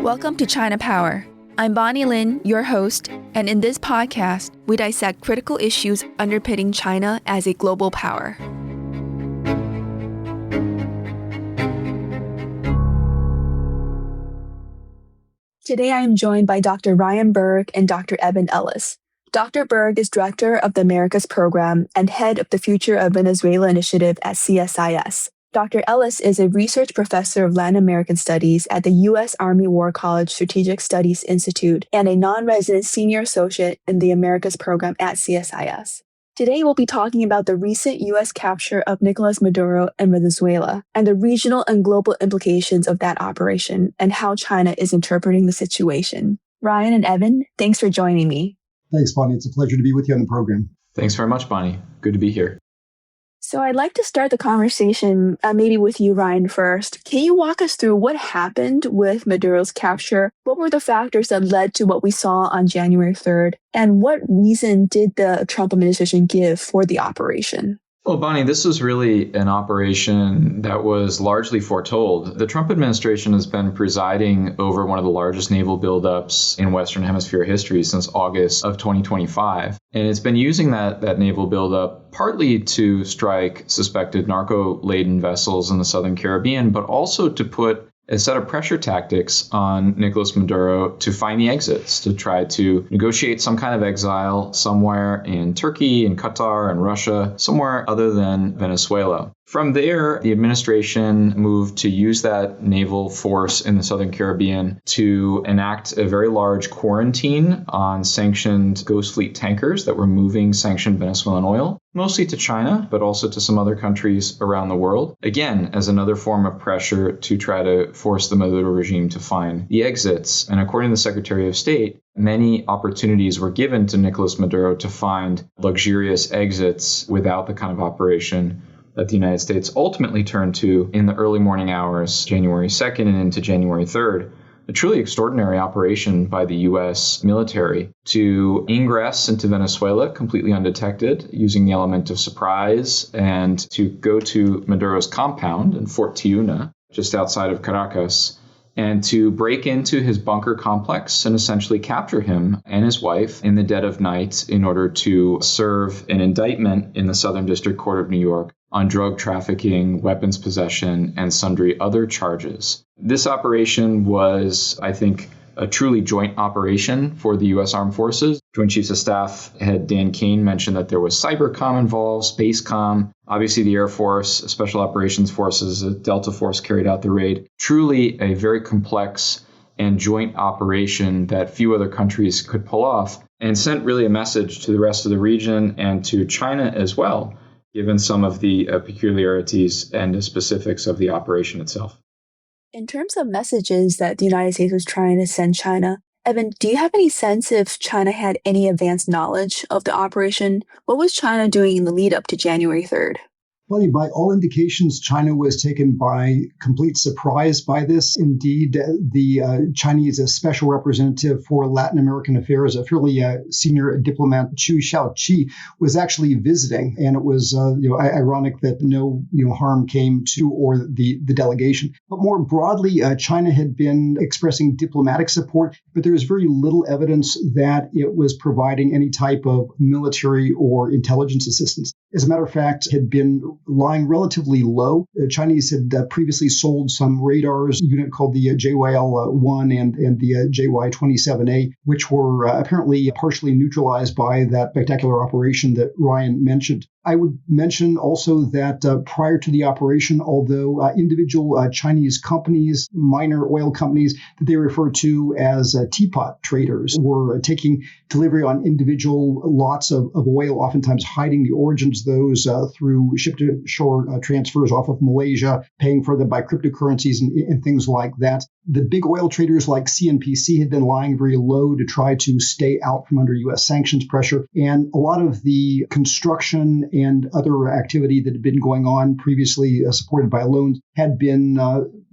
Welcome to ChinaPower. I'm Bonnie Lin, your host, and in this podcast, we dissect critical issues underpinning China as a global power. Today I am joined by Dr. Ryan Berg and Dr. Evan Ellis. Dr. Berg is Director of the Americas Program and Head of the Future of Venezuela Initiative at CSIS. Dr. Ellis is a research professor of Latin American Studies at the U.S. Army War College Strategic Studies Institute and a non-resident senior associate in the Americas Program at CSIS. Today we'll be talking about the recent U.S. capture of Nicolas Maduro in Venezuela and the regional and global implications of that operation and how China is interpreting the situation. Ryan and Evan, thanks for joining me. Thanks, Bonnie. It's a pleasure to be with you on the program. Thanks very much, Bonnie. Good to be here. So I'd like to start the conversation maybe with you, Ryan, first. Can you walk us through what happened with Maduro's capture? What were the factors that led to what we saw on January 3rd? And what reason did the Trump administration give for the operation? Well, Bonnie, this was really an operation that was largely foretold. The Trump administration has been presiding over one of the largest naval buildups in Western Hemisphere history since August of 2025. And it's been using that naval buildup partly to strike suspected narco-laden vessels in the Southern Caribbean, but also to put a set of pressure tactics on Nicolas Maduro to find the exits, to try to negotiate some kind of exile somewhere in Turkey, in Qatar, and Russia, somewhere other than Venezuela. From there, the administration moved to use that naval force in the Southern Caribbean to enact a very large quarantine on sanctioned Ghost Fleet tankers that were moving sanctioned Venezuelan oil, mostly to China, but also to some other countries around the world, again, as another form of pressure to try to force the Maduro regime to find the exits. And according to the Secretary of State, many opportunities were given to Nicolas Maduro to find luxurious exits without the kind of operation that the United States ultimately turned to in the early morning hours, January 2nd and into January 3rd. A truly extraordinary operation by the U.S. military to ingress into Venezuela completely undetected, using the element of surprise, and to go to Maduro's compound in Fort Tiuna, just outside of Caracas, and to break into his bunker complex and essentially capture him and his wife in the dead of night in order to serve an indictment in the Southern District Court of New York on drug trafficking, weapons possession, and sundry other charges. This operation was, I think, a truly joint operation for the U.S. Armed Forces. Joint Chiefs of Staff head Dan Kane mentioned that there was cybercom involved, spacecom. Obviously, the Air Force, Special Operations Forces, the Delta Force carried out the raid. Truly a very complex and joint operation that few other countries could pull off, and sent really a message to the rest of the region and to China as well, given some of the peculiarities and the specifics of the operation itself. In terms of messages that the United States was trying to send China, Evan, do you have any sense if China had any advanced knowledge of the operation? What was China doing in the lead up to January 3rd? Well, by all indications, China was taken by complete surprise by this. Indeed, the Chinese special representative for Latin American affairs, a fairly senior diplomat, Chu Xiaoqi, was actually visiting. And it was ironic that no harm came to or the delegation. But more broadly, China had been expressing diplomatic support, but there was very little evidence that it was providing any type of military or intelligence assistance. As a matter of fact, had been lying relatively low. The Chinese had previously sold some radars, a unit called the JYL-1 and the JY-27A, which were apparently partially neutralized by that spectacular operation that Ryan mentioned. I would mention also that prior to the operation, although individual Chinese companies, minor oil companies that they refer to as teapot traders, were taking delivery on individual lots of oil, oftentimes hiding the origins of those through ship-to-shore transfers off of Malaysia, paying for them by cryptocurrencies and things like that. The big oil traders like CNPC had been lying very low to try to stay out from under U.S. sanctions pressure. And a lot of the construction and other activity that had been going on previously supported by loans had been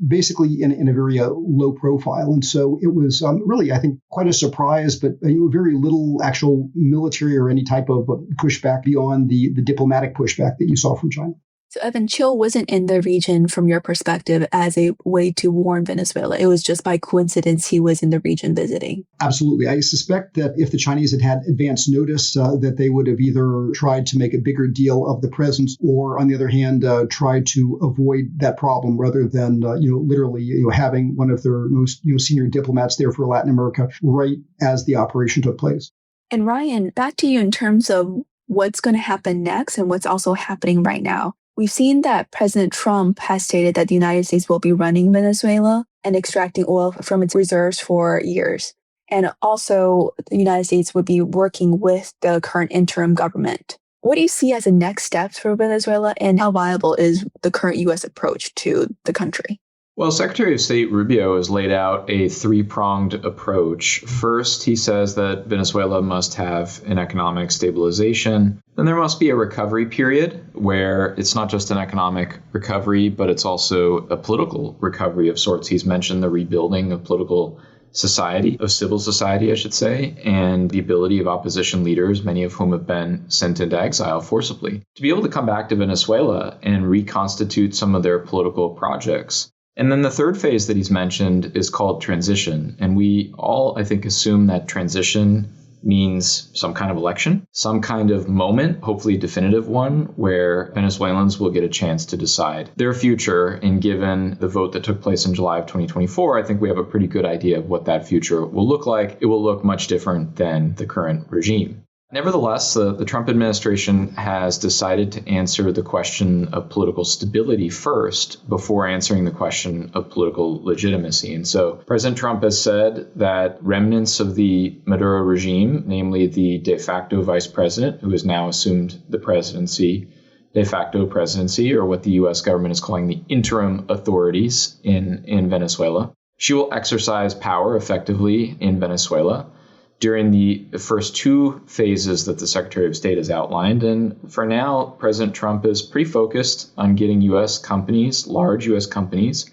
basically in a very low profile. And so it was really, I think, quite a surprise, but very little actual military or any type of pushback beyond the diplomatic pushback that you saw from China. So Evan, Chill wasn't in the region from your perspective as a way to warn Venezuela. It was just by coincidence he was in the region visiting. Absolutely. I suspect that if the Chinese had had advance notice, that they would have either tried to make a bigger deal of the presence or, on the other hand, tried to avoid that problem rather than, literally, having one of their most, senior diplomats there for Latin America right as the operation took place. And Ryan, back to you in terms of what's going to happen next and what's also happening right now. We've seen that President Trump has stated that the United States will be running Venezuela and extracting oil from its reserves for years. And also, the United States would be working with the current interim government. What do you see as the next steps for Venezuela, and how viable is the current U.S. approach to the country? Well, Secretary of State Rubio has laid out a three-pronged approach. First, he says that Venezuela must have an economic stabilization. Then there must be a recovery period where it's not just an economic recovery, but it's also a political recovery of sorts. He's mentioned the rebuilding of political society, of civil society, I should say, and the ability of opposition leaders, many of whom have been sent into exile forcibly, to be able to come back to Venezuela and reconstitute some of their political projects. And then the third phase that he's mentioned is called transition. And we all, I think, assume that transition means some kind of election, some kind of moment, hopefully a definitive one, where Venezuelans will get a chance to decide their future. And given the vote that took place in July of 2024, I think we have a pretty good idea of what that future will look like. It will look much different than the current regime. Nevertheless, the Trump administration has decided to answer the question of political stability first before answering the question of political legitimacy. And so President Trump has said that remnants of the Maduro regime, namely the de facto vice president, who has now assumed the presidency, de facto presidency, or what the U.S. government is calling the interim authorities in Venezuela, she will exercise power effectively in Venezuela during the first two phases that the Secretary of State has outlined. And for now, President Trump is pretty focused on getting U.S. companies, large U.S. companies,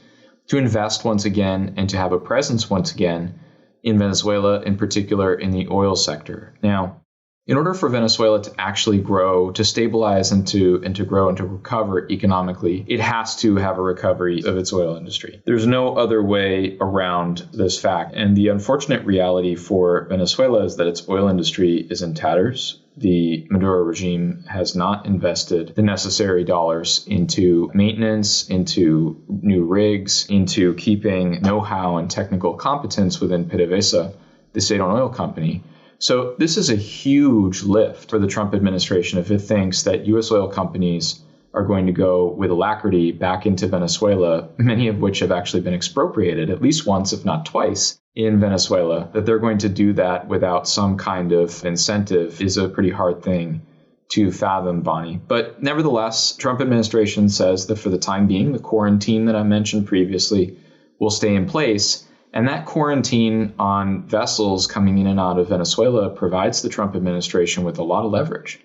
to invest once again and to have a presence once again in Venezuela, in particular in the oil sector. Now, in order for Venezuela to actually grow, to stabilize and to grow and to recover economically, it has to have a recovery of its oil industry. There's no other way around this fact. And the unfortunate reality for Venezuela is that its oil industry is in tatters. The Maduro regime has not invested the necessary dollars into maintenance, into new rigs, into keeping know-how and technical competence within PDVSA, the state-owned oil company. So this is a huge lift for the Trump administration if it thinks that U.S. oil companies are going to go with alacrity back into Venezuela, many of which have actually been expropriated at least once, if not twice, in Venezuela, that they're going to do that without some kind of incentive is a pretty hard thing to fathom, Bonnie. But nevertheless, Trump administration says that for the time being, the quarantine that I mentioned previously will stay in place. And that quarantine on vessels coming in and out of Venezuela provides the Trump administration with a lot of leverage,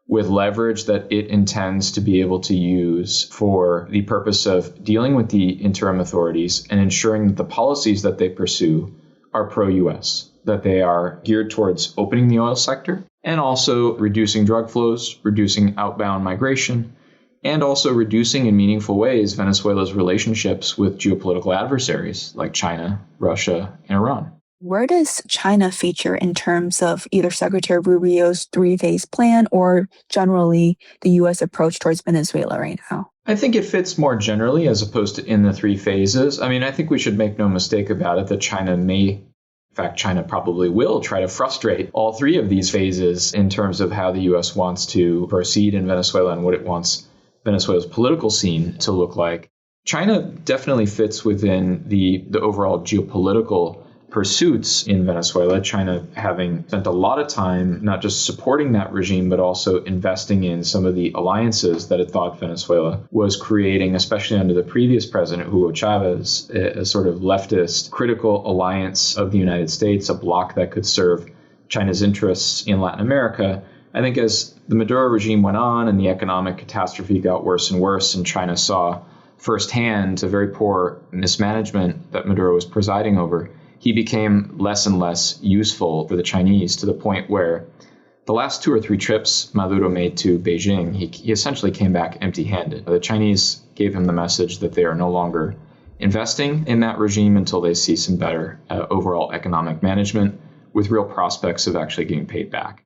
with leverage that it intends to be able to use for the purpose of dealing with the interim authorities and ensuring that the policies that they pursue are pro-U.S., that they are geared towards opening the oil sector and also reducing drug flows, reducing outbound migration, and also reducing in meaningful ways Venezuela's relationships with geopolitical adversaries like China, Russia, and Iran. Where does China feature in terms of either Secretary Rubio's three-phase plan or generally the U.S. approach towards Venezuela right now? I think it fits more generally as opposed to in the three phases. I mean, I think we should make no mistake about it that China in fact, China probably will try to frustrate all three of these phases in terms of how the U.S. wants to proceed in Venezuela and what it wants Venezuela's political scene to look like. China definitely fits within the overall geopolitical pursuits in Venezuela, China having spent a lot of time not just supporting that regime, but also investing in some of the alliances that it thought Venezuela was creating, especially under the previous president, Hugo Chavez, a sort of leftist critical alliance of the United States, a bloc that could serve China's interests in Latin America. I think as the Maduro regime went on and the economic catastrophe got worse and worse, and China saw firsthand the very poor mismanagement that Maduro was presiding over, he became less and less useful for the Chinese to the point where The last 2 or 3 trips Maduro made to Beijing, he essentially came back empty-handed. The Chinese gave him the message that they are no longer investing in that regime until they see some better overall economic management with real prospects of actually getting paid back.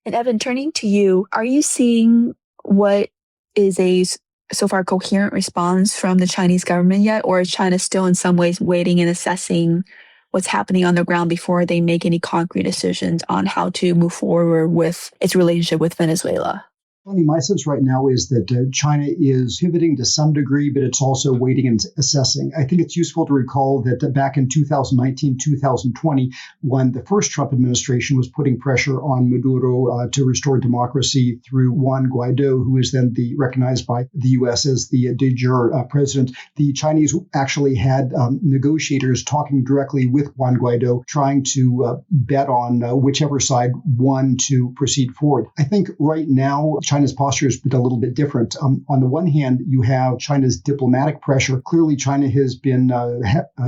And Evan, turning to you, are you seeing what is a so far coherent response from the Chinese government yet, or is China still in some ways waiting and assessing what's happening on the ground before they make any concrete decisions on how to move forward with its relationship with Venezuela? My sense right now is that China is pivoting to some degree, but it's also waiting and assessing. I think it's useful to recall that back in 2019, 2020, when the first Trump administration was putting pressure on Maduro to restore democracy through Juan Guaido, who is then recognized by the U.S. as the de jure president, the Chinese actually had negotiators talking directly with Juan Guaido, trying to bet on whichever side won to proceed forward. I think right now, China's posture has been a little bit different. On the one hand, you have China's diplomatic pressure. Clearly, China has been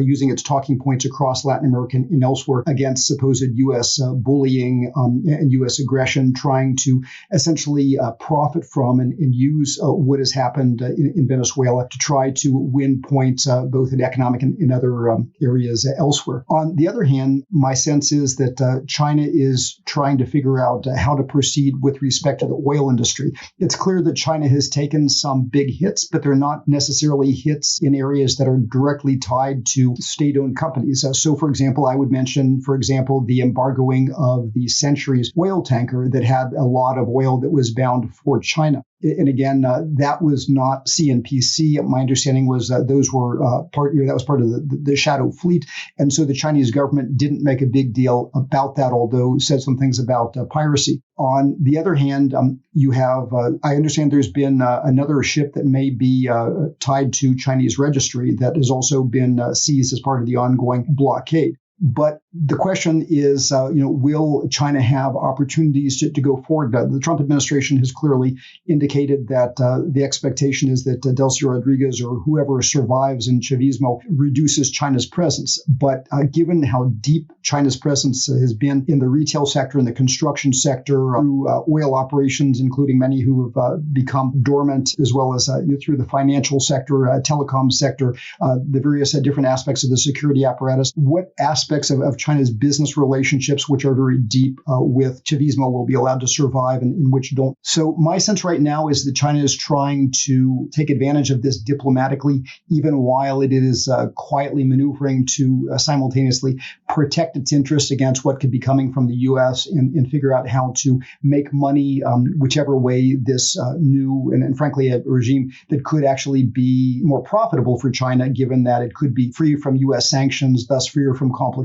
using its talking points across Latin America and elsewhere against supposed U.S. bullying and U.S. aggression, trying to essentially profit from and use what has happened in Venezuela to try to win points both in economic and in other areas elsewhere. On the other hand, my sense is that China is trying to figure out how to proceed with respect to the oil industry. It's clear that China has taken some big hits, but they're not necessarily hits in areas that are directly tied to state-owned companies. So, for example, I would mention, the embargoing of the Century's oil tanker that had a lot of oil that was bound for China. And again, that was not CNPC. My understanding was that those were that was part of the shadow fleet. And so the Chinese government didn't make a big deal about that, although said some things about piracy. On the other hand, you have, I understand there's been another ship that may be tied to Chinese registry that has also been seized as part of the ongoing blockade. But the question is, will China have opportunities to go forward? The Trump administration has clearly indicated that the expectation is that Delcy Rodriguez or whoever survives in Chavismo reduces China's presence. But given how deep China's presence has been in the retail sector, in the construction sector, through oil operations, including many who have become dormant, as well as through the financial sector, telecom sector, the various different aspects of the security apparatus, what aspects of China's business relationships, which are very deep with Chavismo, will be allowed to survive and which don't. So my sense right now is that China is trying to take advantage of this diplomatically, even while it is quietly maneuvering to simultaneously protect its interests against what could be coming from the U.S. and figure out how to make money whichever way this new and frankly a regime that could actually be more profitable for China, given that it could be free from U.S. sanctions, thus freer from complications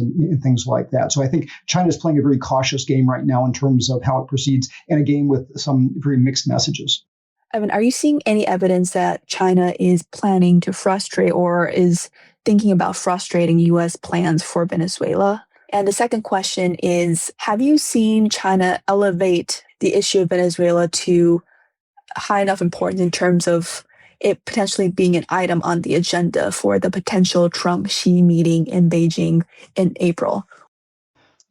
and things like that. So I think China is playing a very cautious game right now in terms of how it proceeds, and a game with some very mixed messages. Evan, are you seeing any evidence that China is planning to frustrate or is thinking about frustrating U.S. plans for Venezuela? And the second question is, have you seen China elevate the issue of Venezuela to high enough importance in terms of it potentially being an item on the agenda for the potential Trump-Xi meeting in Beijing in April?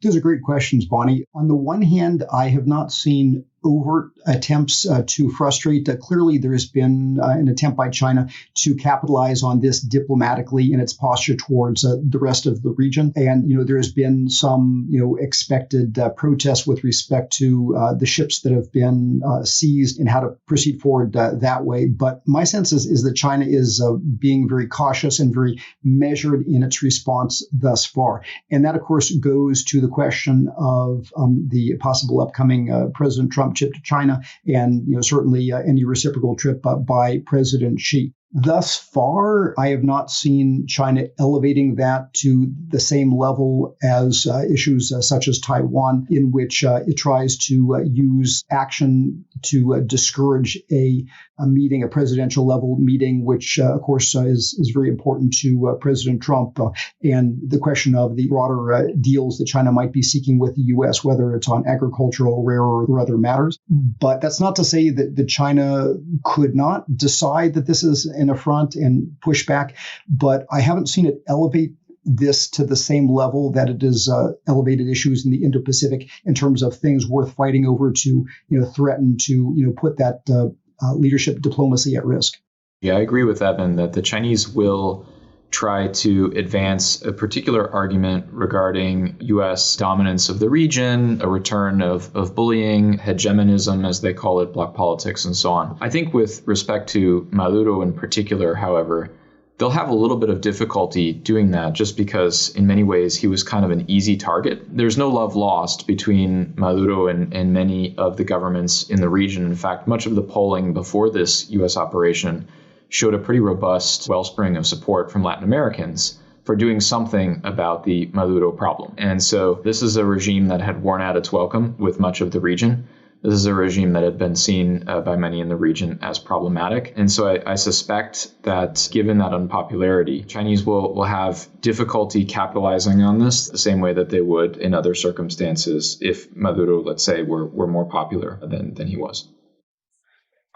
Those are great questions, Bonnie. On the one hand, I have not seen overt attempts to frustrate. Clearly, there has been an attempt by China to capitalize on this diplomatically in its posture towards the rest of the region. And, there has been some, expected protests with respect to the ships that have been seized and how to proceed forward that way. But my sense is that China is being very cautious and very measured in its response thus far. And that, of course, goes to the question of the possible upcoming President Trump trip to China, and certainly any reciprocal trip by President Xi. Thus far, I have not seen China elevating that to the same level as issues such as Taiwan, in which it tries to use action to discourage a meeting, a presidential level meeting, which, of course, is very important to President Trump. And the question of the broader deals that China might be seeking with the U.S., whether it's on agricultural, rare, or other matters. But that's not to say that China could not decide that this is an affront and push back. But I haven't seen it elevate this to the same level that it is elevated issues in the Indo-Pacific in terms of things worth fighting over to, threaten to, put that leadership diplomacy at risk? Yeah, I agree with Evan that the Chinese will try to advance a particular argument regarding U.S. dominance of the region, a return of bullying, hegemonism, as they call it, bloc politics, and so on. I think with respect to Maduro in particular, however, they'll have a little bit of difficulty doing that just because in many ways he was kind of an easy target. There's no love lost between Maduro and many of the governments in the region. In fact, much of the polling before this U.S. operation showed a pretty robust wellspring of support from Latin Americans for doing something about the Maduro problem. And so this is a regime that had worn out its welcome with much of the region. This is a regime that had been seen by many in the region as problematic. And so I suspect that given that unpopularity, Chinese will have difficulty capitalizing on this the same way that they would in other circumstances if Maduro, let's say, were more popular than he was.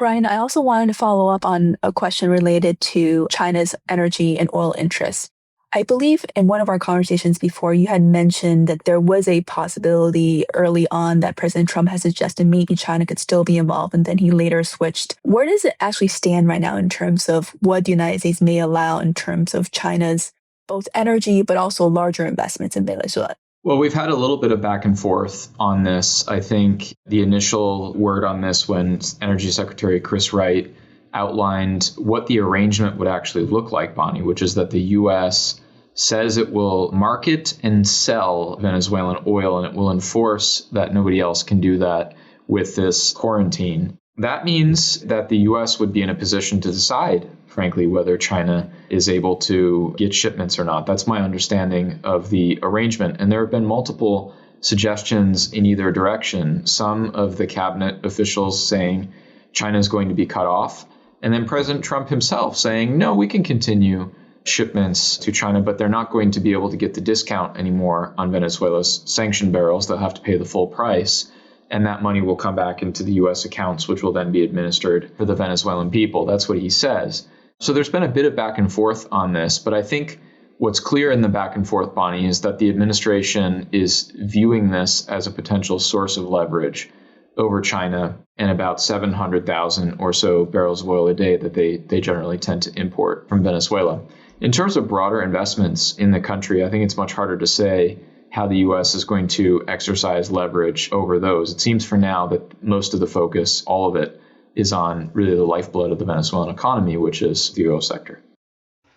Ryan, I also wanted to follow up on a question related to China's energy and oil interests. I believe in one of our conversations before, you had mentioned that there was a possibility early on that President Trump has suggested maybe China could still be involved, and then he later switched. Where does it actually stand right now in terms of what the United States may allow in terms of China's both energy but also larger investments in Venezuela? Well, we've had a little bit of back and forth on this. I think the initial word on this when Energy Secretary Chris Wright outlined what the arrangement would actually look like, Bonnie, which is that the U.S. says it will market and sell Venezuelan oil and it will enforce that nobody else can do that with this quarantine. That means that the U.S. would be in a position to decide, frankly, whether China is able to get shipments or not. That's my understanding of the arrangement. And there have been multiple suggestions in either direction. Some of the cabinet officials saying China is going to be cut off. And then President Trump himself saying, no, we can continue shipments to China, but they're not going to be able to get the discount anymore on Venezuela's sanctioned barrels. They'll have to pay the full price. And that money will come back into the U.S. accounts, which will then be administered for the Venezuelan people. That's what he says. So there's been a bit of back and forth on this. But I think what's clear in the back and forth, Bonnie, is that the administration is viewing this as a potential source of leverage over China and about 700,000 or so barrels of oil a day that they generally tend to import from Venezuela. In terms of broader investments in the country, I think it's much harder to say how the U.S. is going to exercise leverage over those. It seems for now that most of the focus, all of it, is on really the lifeblood of the Venezuelan economy, which is the oil sector.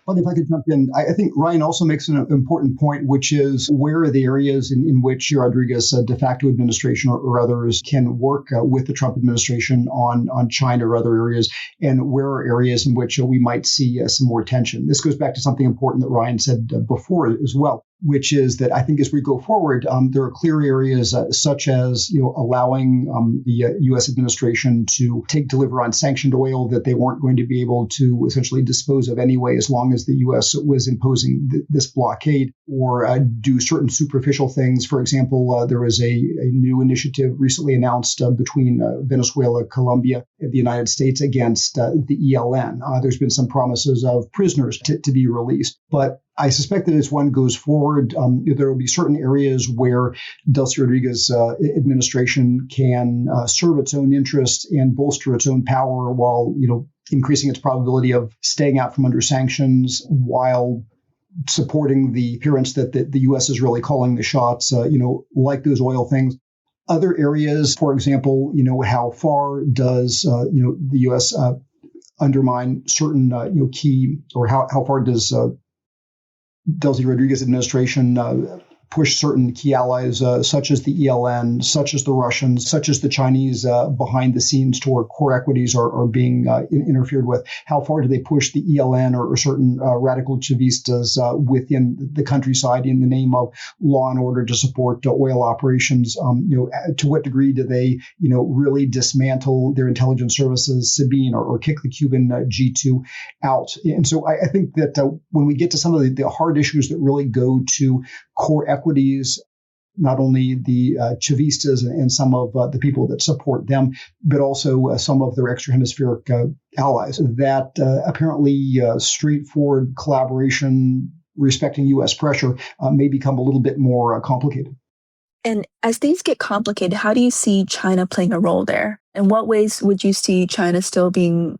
Well, if I could jump in, I think Ryan also makes an important point, which is where are the areas in which Rodriguez de facto administration or others can work with the Trump administration on China or other areas, and where are areas in which we might see some more tension. This goes back to something important that Ryan said before as well, which is that I think as we go forward, there are clear areas such as allowing the U.S. administration to deliver on sanctioned oil that they weren't going to be able to essentially dispose of anyway, as long as the U.S. was imposing this blockade, or do certain superficial things. For example, there was a new initiative recently announced between Venezuela, Colombia, and the United States against the ELN. There's been some promises of prisoners to be released, but I suspect that as one goes forward, there will be certain areas where Delcy Rodriguez administration can serve its own interests and bolster its own power while, increasing its probability of staying out from under sanctions while supporting the appearance that the U.S. is really calling the shots, like those oil things. Other areas, for example, how far does, the U.S. undermine certain, key, or how far does Delcy Rodriguez administration push certain key allies, such as the ELN, such as the Russians, such as the Chinese behind the scenes to where core equities are being interfered with? How far do they push the ELN or certain radical Chavistas within the countryside in the name of law and order to support oil operations? To what degree do they, really dismantle their intelligence services, Sabine, or kick the Cuban G2 out? And so I think that when we get to some of the hard issues that really go to core equities, not only the Chavistas and some of the people that support them, but also some of their extra-hemispheric allies, that apparently straightforward collaboration respecting U.S. pressure may become a little bit more complicated. And as things get complicated, how do you see China playing a role there? In what ways would you see China still being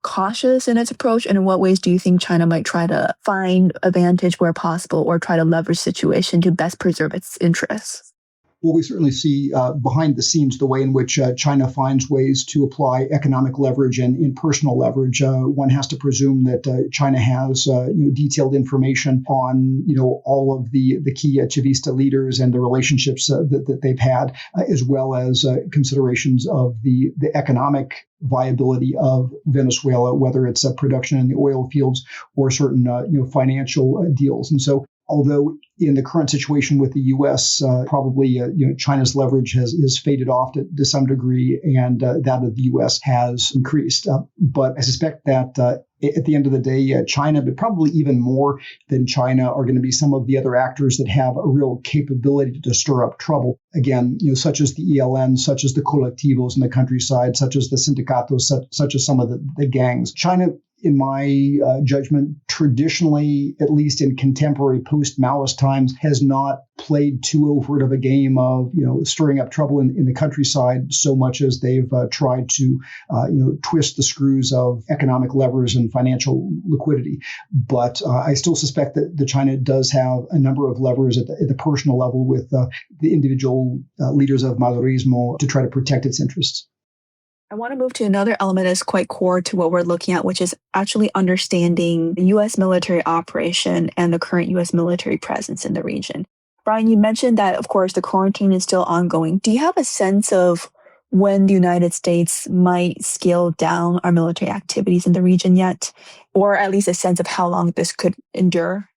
cautious in its approach? And in what ways do you think China might try to find advantage where possible or try to leverage the situation to best preserve its interests? Well, we certainly see behind the scenes the way in which China finds ways to apply economic leverage and personal leverage. One has to presume that China has detailed information on all of the key Chavista leaders and the relationships that they've had, as well as considerations of the economic viability of Venezuela, whether it's production in the oil fields or certain financial deals. And so, although in the current situation with the U.S., probably China's leverage has faded off to some degree, and that of the U.S. has increased. But I suspect that at the end of the day, China, but probably even more than China, are going to be some of the other actors that have a real capability to stir up trouble. Again, such as the ELN, such as the colectivos in the countryside, such as the sindicatos, such as some of the gangs. China, in my judgment, traditionally, at least in contemporary post-Maoist times, has not played too overt of a game of stirring up trouble in the countryside so much as they've tried to twist the screws of economic levers and financial liquidity. But I still suspect that China does have a number of levers at the personal level with the individual leaders of Madurismo to try to protect its interests. I want to move to another element that's quite core to what we're looking at, which is actually understanding the U.S. military operation and the current U.S. military presence in the region. Brian, you mentioned that, of course, the quarantine is still ongoing. Do you have a sense of when the United States might scale down our military activities in the region yet, or at least a sense of how long this could endure?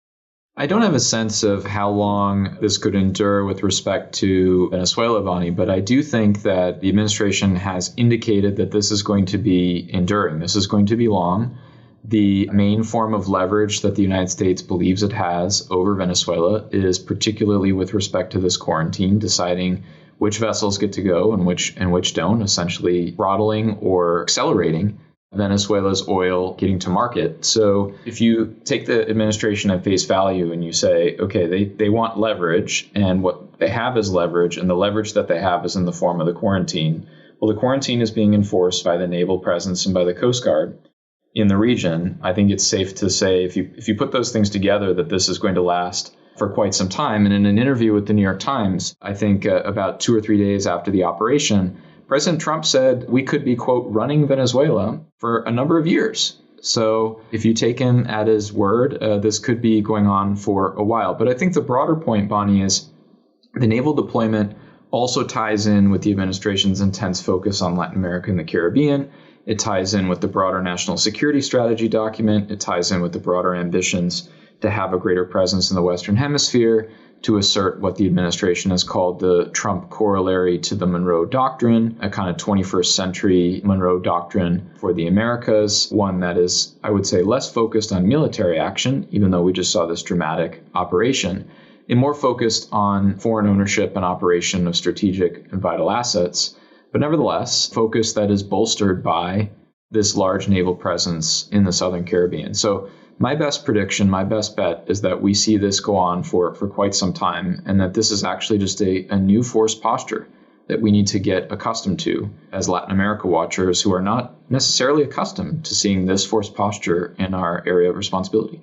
I don't have a sense of how long this could endure with respect to Venezuela, Bonnie, but I do think that the administration has indicated that this is going to be enduring. This is going to be long. The main form of leverage that the United States believes it has over Venezuela is particularly with respect to this quarantine, deciding which vessels get to go and which don't, essentially throttling or accelerating Venezuela's oil getting to market. So if you take the administration at face value and you say, okay, they want leverage, and what they have is leverage, and the leverage that they have is in the form of the quarantine. Well, the quarantine is being enforced by the naval presence and by the Coast Guard in the region. I think it's safe to say, if you put those things together, that this is going to last for quite some time. And in an interview with the New York Times, I think about 2 or 3 days after the operation, President Trump said we could be, quote, running Venezuela for a number of years. So if you take him at his word, this could be going on for a while. But I think the broader point, Bonnie, is the naval deployment also ties in with the administration's intense focus on Latin America and the Caribbean. It ties in with the broader national security strategy document. It ties in with the broader ambitions to have a greater presence in the Western Hemisphere, to assert what the administration has called the Trump corollary to the Monroe Doctrine, a kind of 21st century Monroe Doctrine for the Americas, one that is, I would say, less focused on military action, even though we just saw this dramatic operation, and more focused on foreign ownership and operation of strategic and vital assets, but nevertheless, focus that is bolstered by this large naval presence in the Southern Caribbean. So my best prediction, my best bet is that we see this go on for quite some time, and that this is actually just a new force posture that we need to get accustomed to as Latin America watchers who are not necessarily accustomed to seeing this force posture in our area of responsibility.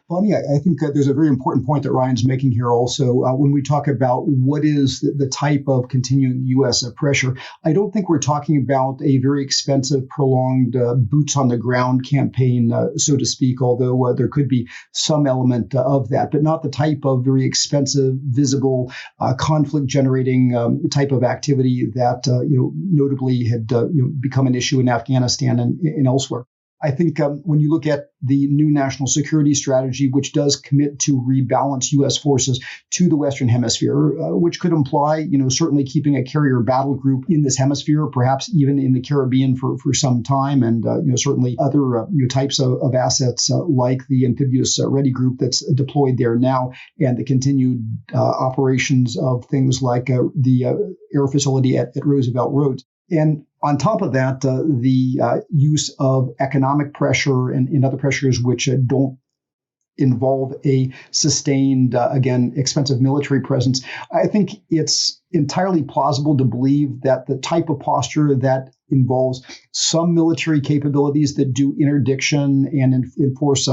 Bonnie, I think there's a very important point that Ryan's making here also. When we talk about what is the type of continuing U.S. pressure, I don't think we're talking about a very expensive, prolonged boots on the ground campaign, so to speak, although there could be some element of that, but not the type of very expensive, visible, conflict-generating type of activity that notably had become an issue in Afghanistan and elsewhere. I think when you look at the new national security strategy, which does commit to rebalance U.S. forces to the Western Hemisphere, which could imply, certainly keeping a carrier battle group in this hemisphere, perhaps even in the Caribbean for some time, and certainly other types of assets like the amphibious ready group that's deployed there now, and the continued operations of things like the air facility at Roosevelt Road. And on top of that, the use of economic pressure and other pressures which don't involve a sustained, again, expensive military presence. I think it's entirely plausible to believe that the type of posture that involves some military capabilities that do interdiction and enforce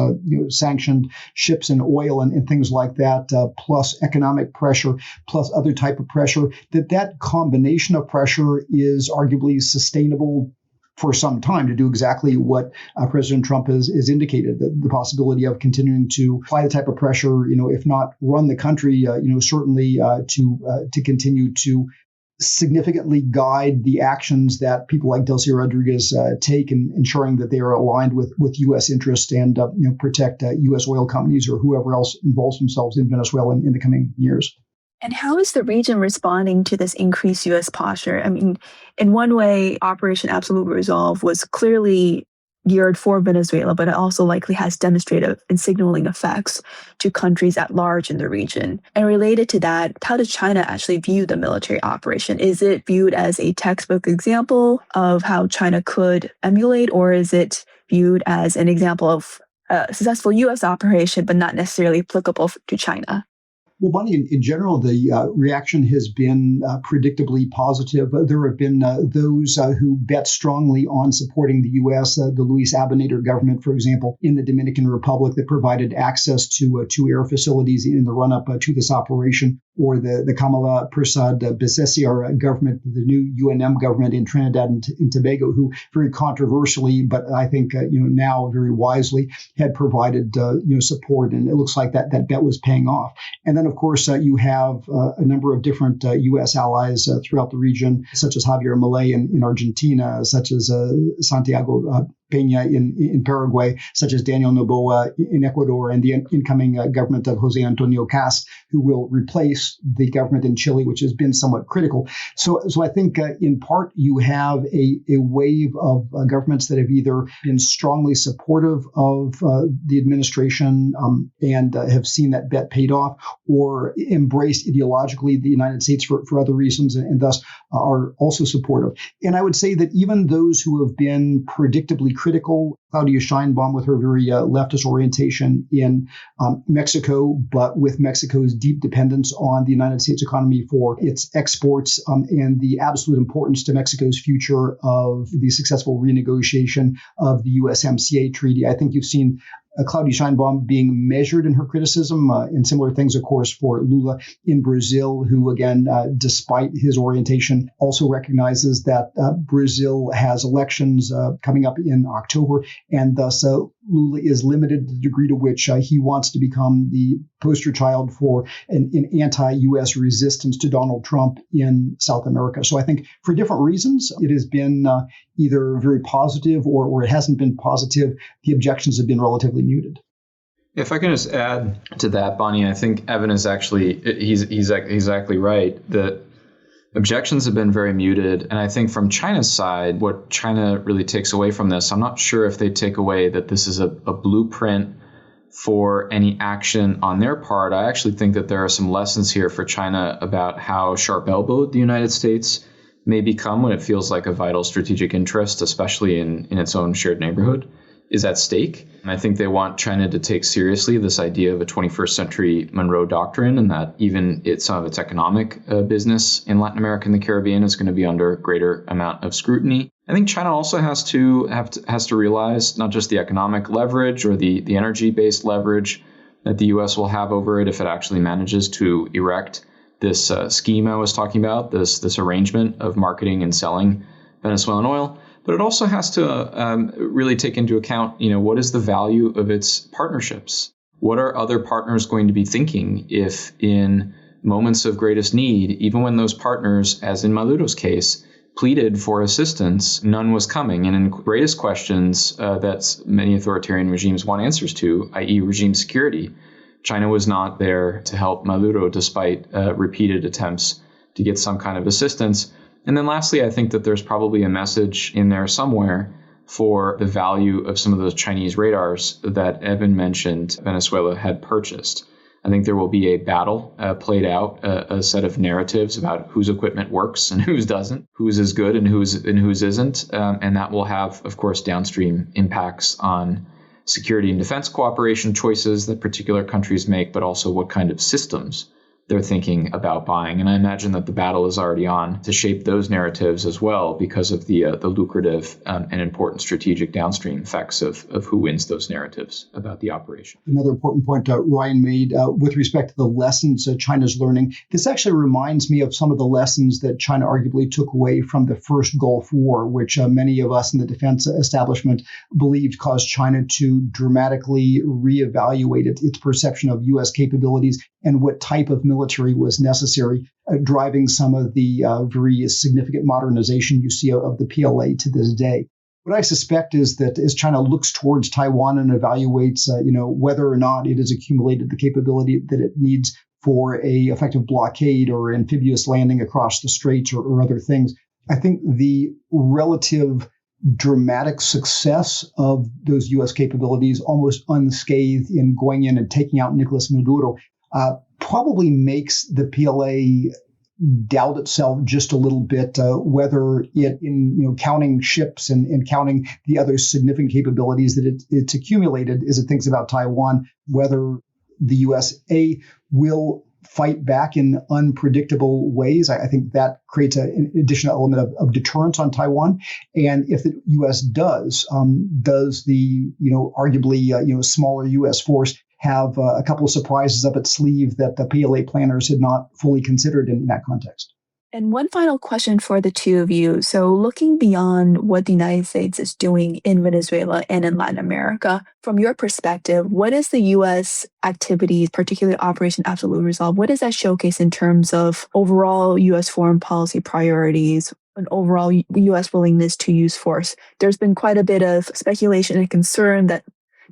sanctioned ships and oil and things like that, plus economic pressure, plus other type of pressure, that combination of pressure is arguably sustainable for some time to do exactly what President Trump has indicated, the possibility of continuing to apply the type of pressure, if not run the country, certainly to continue to significantly guide the actions that people like Delcy Rodriguez take in ensuring that they are aligned with U.S. interests and protect U.S. oil companies or whoever else involves themselves in Venezuela in the coming years. And how is the region responding to this increased U.S. posture? I mean, in one way, Operation Absolute Resolve was clearly geared for Venezuela, but it also likely has demonstrative and signaling effects to countries at large in the region. And related to that, how does China actually view the military operation? Is it viewed as a textbook example of how China could emulate, or is it viewed as an example of a successful U.S. operation, but not necessarily applicable to China? Well, Bonnie, in general, the reaction has been predictably positive. There have been those who bet strongly on supporting the U.S., the Luis Abinader government, for example, in the Dominican Republic that provided access to air facilities in the run-up to this operation, or the Kamala Persad Besesiar government, the new UNM government in Trinidad and Tobago, who very controversially, but I think now very wisely, had provided support, and it looks like that bet was paying off. And then, of course, you have a number of different U.S. allies throughout the region, such as Javier Milei in Argentina, such as Santiago Peña in Paraguay, such as Daniel Noboa in Ecuador, and the incoming government of Jose Antonio Cast, who will replace the government in Chile, which has been somewhat critical. So I think in part you have a wave of governments that have either been strongly supportive of the administration and have seen that bet paid off, or embraced ideologically the United States for other reasons, and thus are also supportive. And I would say that even those who have been predictably critical, Claudia Sheinbaum with her very leftist orientation in Mexico, but with Mexico's deep dependence on the United States economy for its exports and the absolute importance to Mexico's future of the successful renegotiation of the USMCA treaty. I think you've seen Claudia Sheinbaum being measured in her criticism, and similar things, of course, for Lula in Brazil, who, again, despite his orientation, also recognizes that Brazil has elections coming up in October, and thus Lula is limited to the degree to which he wants to become the poster child for an anti-U.S. resistance to Donald Trump in South America. So I think for different reasons, it has been either very positive or it hasn't been positive. The objections have been relatively muted. If I can just add to that, Bonnie, I think Evan is actually, he's exactly right. The objections have been very muted. And I think from China's side, what China really takes away from this, I'm not sure if they take away that this is a blueprint for any action on their part. I actually think that there are some lessons here for China about how sharp-elbowed the United States may become when it feels like a vital strategic interest, especially in its own shared neighborhood, is at stake. And I think they want China to take seriously this idea of a 21st century Monroe Doctrine, and that even some of its economic business in Latin America and the Caribbean is going to be under greater amount of scrutiny. I think China also has to realize not just the economic leverage or the energy-based leverage that the U.S. will have over it if it actually manages to erect this scheme I was talking about, this arrangement of marketing and selling Venezuelan oil. But it also has to really take into account, what is the value of its partnerships? What are other partners going to be thinking if in moments of greatest need, even when those partners, as in Maduro's case, pleaded for assistance, none was coming? And in greatest questions that many authoritarian regimes want answers to, i.e. regime security, China was not there to help Maduro despite repeated attempts to get some kind of assistance. And then lastly, I think that there's probably a message in there somewhere for the value of some of those Chinese radars that Evan mentioned Venezuela had purchased. I think there will be a battle played out, a set of narratives about whose equipment works and whose doesn't, whose is good and whose isn't. And that will have, of course, downstream impacts on security and defense cooperation choices that particular countries make, but also what kind of systems they're thinking about buying. And I imagine that the battle is already on to shape those narratives as well because of the lucrative and important strategic downstream effects of who wins those narratives about the operation. Another important point Ryan made with respect to the lessons China's learning. This actually reminds me of some of the lessons that China arguably took away from the first Gulf War, which many of us in the defense establishment believed caused China to dramatically reevaluate its perception of U.S. capabilities and what type of military was necessary, driving some of the very significant modernization you see of the PLA to this day. What I suspect is that as China looks towards Taiwan and evaluates, whether or not it has accumulated the capability that it needs for a effective blockade or amphibious landing across the straits or other things, I think the relative dramatic success of those U.S. capabilities, almost unscathed in going in and taking out Nicolas Maduro, probably makes the PLA doubt itself just a little bit, whether it, in counting ships and counting the other significant capabilities that it's accumulated as it thinks about Taiwan, whether the USA will fight back in unpredictable ways. I think that creates an additional element of deterrence on Taiwan. And if the U.S. does the arguably smaller U.S. force have a couple of surprises up its sleeve that the PLA planners had not fully considered in that context? And one final question for the two of you. So looking beyond what the United States is doing in Venezuela and in Latin America, from your perspective, what is the U.S. activities, particularly Operation Absolute Resolve, what does that showcase in terms of overall U.S. foreign policy priorities and overall U.S. willingness to use force? There's been quite a bit of speculation and concern that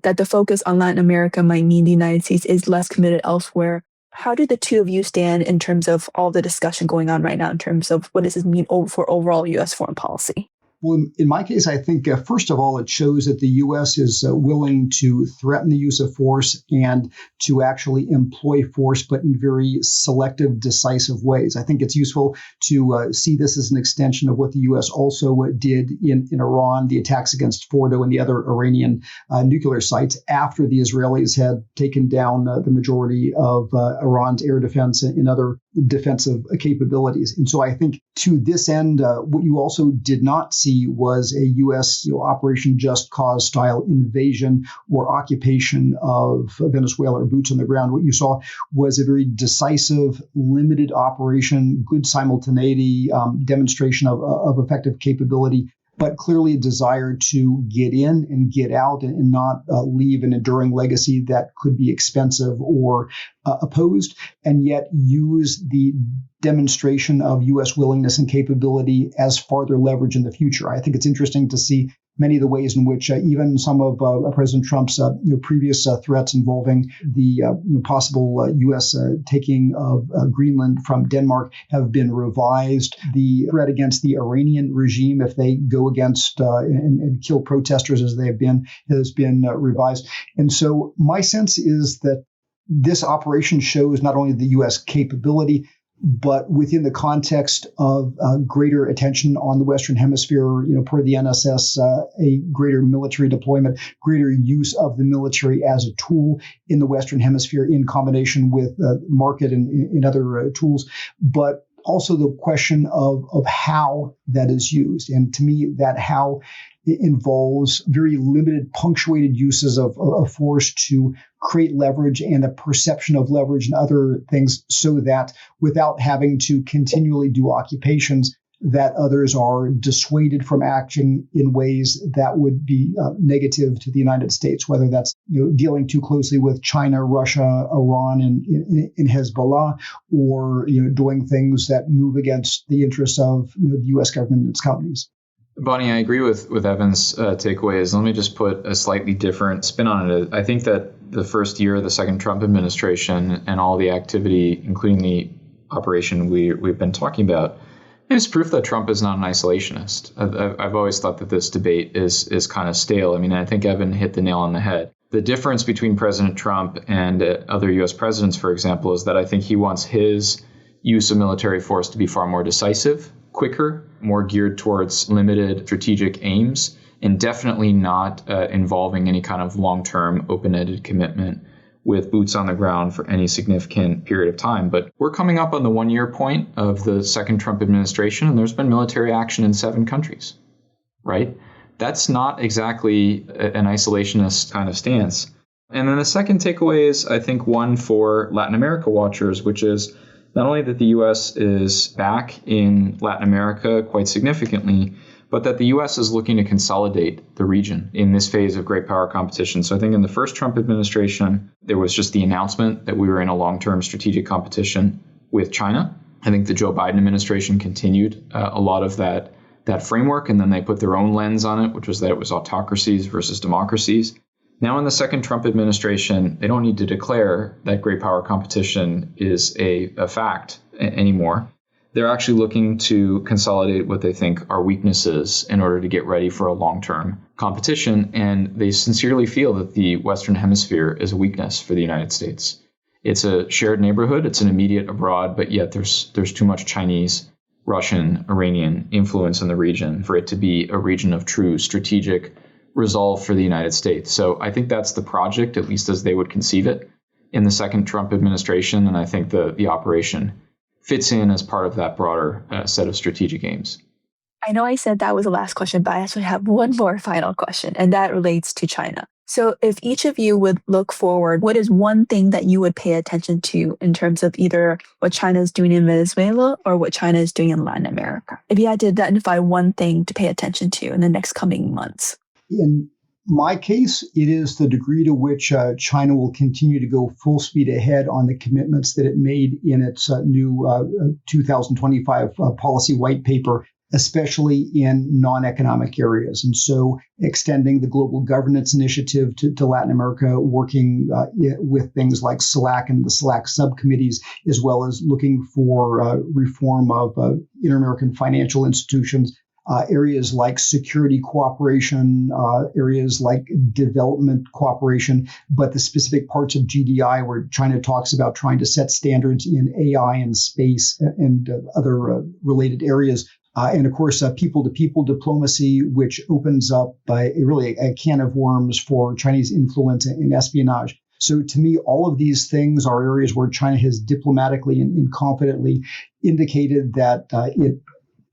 the focus on Latin America might mean the United States is less committed elsewhere. How do the two of you stand in terms of all the discussion going on right now in terms of what does this mean for overall U.S. foreign policy? Well, in my case, I think, first of all, it shows that the U.S. is willing to threaten the use of force and to actually employ force, but in very selective, decisive ways. I think it's useful to see this as an extension of what the U.S. also did in Iran, the attacks against Fordo and the other Iranian nuclear sites after the Israelis had taken down the majority of Iran's air defense and other defensive capabilities. And so I think to this end, what you also did not see was a U.S. Operation Just Cause style invasion or occupation of Venezuela or boots on the ground. What you saw was a very decisive, limited operation, good simultaneity, demonstration of effective capability, but clearly a desire to get in and get out and not leave an enduring legacy that could be expensive or opposed, and yet use the demonstration of U.S. willingness and capability as farther leverage in the future. I think it's interesting to see many of the ways in which even some of President Trump's previous threats involving the possible U.S. taking of Greenland from Denmark have been revised. The threat against the Iranian regime, if they go against and kill protesters as they have been, has been revised. And so my sense is that this operation shows not only the U.S. capability, but within the context of greater attention on the Western Hemisphere, per the NSS, a greater military deployment, greater use of the military as a tool in the Western Hemisphere in combination with market and other tools, but also the question of how that is used. And to me, that how involves very limited punctuated uses of force to create leverage and a perception of leverage and other things, so that without having to continually do occupations, that others are dissuaded from action in ways that would be negative to the United States, whether that's dealing too closely with China, Russia, Iran, and Hezbollah, or doing things that move against the interests of the U.S. government and its companies. Bonnie, I agree with Evan's takeaways. Let me just put a slightly different spin on it. I think that the first year of the second Trump administration and all the activity, including the operation we've been talking about, is proof that Trump is not an isolationist. I've always thought that this debate is kind of stale. I mean, I think Evan hit the nail on the head. The difference between President Trump and other U.S. presidents, for example, is that I think he wants his use of military force to be far more decisive, quicker, more geared towards limited strategic aims, and definitely not involving any kind of long-term open-ended commitment with boots on the ground for any significant period of time. But we're coming up on the 1-year point of the second Trump administration, and there's been military action in 7 countries, right? That's not exactly an isolationist kind of stance. And then the second takeaway is, I think, one for Latin America watchers, which is not only that the U.S. is back in Latin America quite significantly, but that the U.S. is looking to consolidate the region in this phase of great power competition. So I think in the first Trump administration, there was just the announcement that we were in a long-term strategic competition with China. I think the Joe Biden administration continued a lot of that framework, and then they put their own lens on it, which was that it was autocracies versus democracies. Now in the second Trump administration, they don't need to declare that great power competition is a fact anymore. They're actually looking to consolidate what they think are weaknesses in order to get ready for a long-term competition. And they sincerely feel that the Western Hemisphere is a weakness for the United States. It's a shared neighborhood. It's an immediate abroad, but yet there's too much Chinese, Russian, Iranian influence in the region for it to be a region of true strategic resolve for the United States. So I think that's the project, at least as they would conceive it, in the second Trump administration. And I think the operation fits in as part of that broader set of strategic aims. I know I said that was the last question, but I actually have one more final question, and that relates to China. So if each of you would look forward, what is one thing that you would pay attention to in terms of either what China is doing in Venezuela or what China is doing in Latin America? If you had to identify one thing to pay attention to in the next coming months. In my case, it is the degree to which China will continue to go full speed ahead on the commitments that it made in its new 2025 policy white paper, especially in non-economic areas. And so extending the global governance initiative to Latin America, working with things like SLAC and the SLAC subcommittees, as well as looking for reform of inter-American financial institutions, areas like security cooperation, areas like development cooperation, but the specific parts of GDI where China talks about trying to set standards in AI and space and other related areas. And of course, people-to-people diplomacy, which opens up really a can of worms for Chinese influence and espionage. So to me, all of these things are areas where China has diplomatically and confidently indicated that it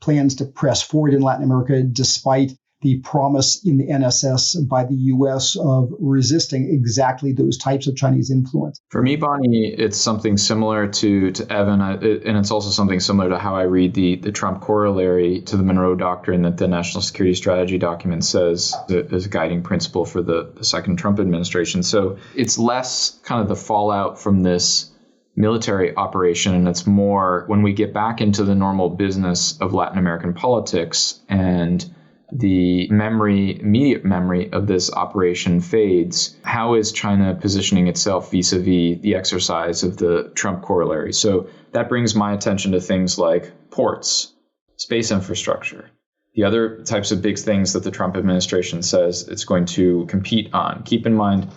plans to press forward in Latin America, despite the promise in the NSS by the U.S. of resisting exactly those types of Chinese influence. For me, Bonnie, it's something similar to Evan, and it's also something similar to how I read the Trump corollary to the Monroe Doctrine that the National Security Strategy document says is a guiding principle for the second Trump administration. So it's less kind of the fallout from this military operation, and it's more when we get back into the normal business of Latin American politics and the immediate memory of this operation fades, how is China positioning itself vis-a-vis the exercise of the Trump corollary? So that brings my attention to things like ports, space infrastructure, the other types of big things that the Trump administration says it's going to compete on. Keep in mind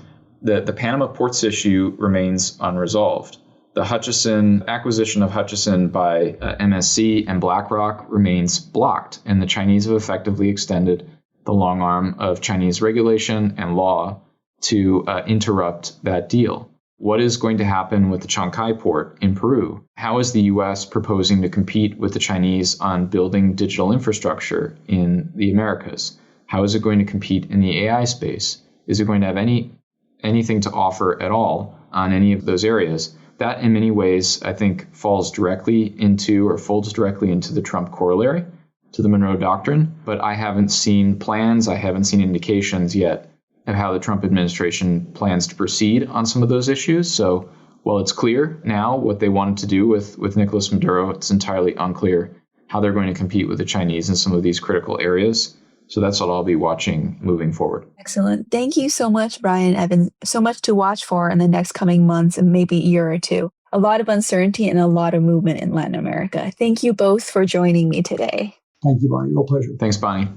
that the Panama Ports issue remains unresolved. The acquisition of Hutchison by MSC and BlackRock remains blocked, and the Chinese have effectively extended the long arm of Chinese regulation and law to interrupt that deal. What is going to happen with the Chancay port in Peru? How is the U.S. proposing to compete with the Chinese on building digital infrastructure in the Americas? How is it going to compete in the AI space? Is it going to have anything to offer at all on any of those areas? That, in many ways, I think folds directly into or folds directly into the Trump corollary to the Monroe Doctrine. But I haven't seen plans, I haven't seen indications yet of how the Trump administration plans to proceed on some of those issues. So while it's clear now what they wanted to do with Nicolas Maduro, it's entirely unclear how they're going to compete with the Chinese in some of these critical areas. So that's what I'll be watching moving forward. Excellent. Thank you so much, Brian and Evan. So much to watch for in the next coming months and maybe year or two. A lot of uncertainty and a lot of movement in Latin America. Thank you both for joining me today. Thank you, Bonnie. Real pleasure. Thanks, Bonnie.